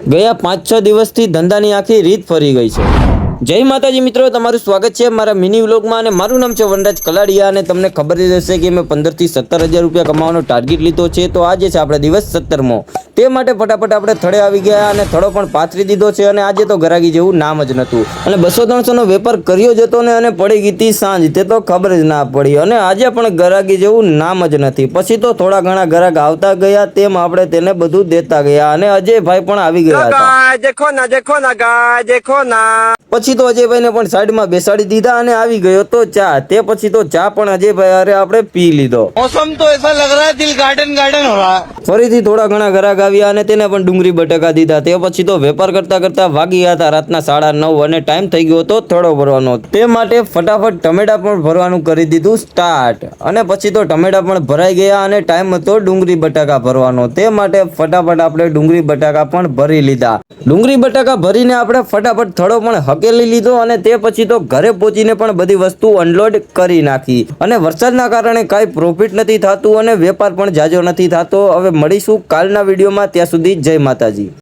ગયા 5-6 દિવસથી ધંધાની આખી રીત ફરી ગઈ છે। જય માતાજી મિત્રો, તમારું સ્વાગત છે મારા મિની વ્લોગમાં અને મારું નામ છે વનરાજ કલાડિયા અને તમને ખબર જ હશે કે મેં 15 થી 17 હજાર રૂપિયા કમાવાનો ટાર્ગેટ લીધો છે। તો આજે છે આપણે દિવસ 17મો, તે માટે ફટાફટ આપણે થડે આવી ગયા અને થડો પણ પાથરી દીધો છે અને આજે તો ગરાગી જેવું નામ જ નહોતું અને 200-300 નો વેપાર કર્યો જ હતો ને અને પડી ગઈ હતી સાંજ, તે તો ખબર જ ના પડી અને આજે પણ ગરાગી જેવું નામ જ નથી। પછી તો થોડા ઘણા ગ્રાહક આવતા ગયા, તેમ આપણે તેને બધું દેતા ગયા અને અજયભાઈ પણ આવી ગયા હતા। देखो ना गाय देखो ना। પછી તો અજયભાઈને પણ સાઈડમાં બેસાડી દીધા અને આવી ગયો તો ચા। તે પછી તો ચા પણ અજયભાઈ હારે આપણે પી લીધો। मौसम तो ऐसा लग रहा है दिल गार्डन गार्डन हो रहा है। ફરીથી થોડા ઘણા ગ્રાહક આવ્યા અને તેને પણ ડુંગળી બટાકા દીધા। તે પછી તો વેપાર કરતા કરતા વાગી ગયા હતા રાતના 9:30 અને ટાઈમ થઈ ગયો હતો થડો ભરવાનો, તે માટે ફટાફટ ટમેટા પણ ભરવાનું કરી દીધું સ્ટાર્ટ અને પછી તો ટમેટા પણ ભરાઈ ગયા અને ટાઈમ હતો ડુંગળી બટાકા ભરવાનો, તે માટે ફટાફટ આપણે ડુંગળી બટાકા પણ ભરી લીધા। ડુંગળી બટાકા ભરીને આપણે ફટાફટ થડો પણ હકેલી લીધો અને તે પછી તો ઘરે પહોંચીને પણ બધી વસ્તુ અનલોડ કરી નાખી અને વરસાદના કારણે કાંઈ પ્રોફિટ નથી થતું અને વેપાર પણ જાજો નથી થતો। હવે મળીશું કાલના વિડીયોમાં, ત્યાં સુધી જય માતાજી।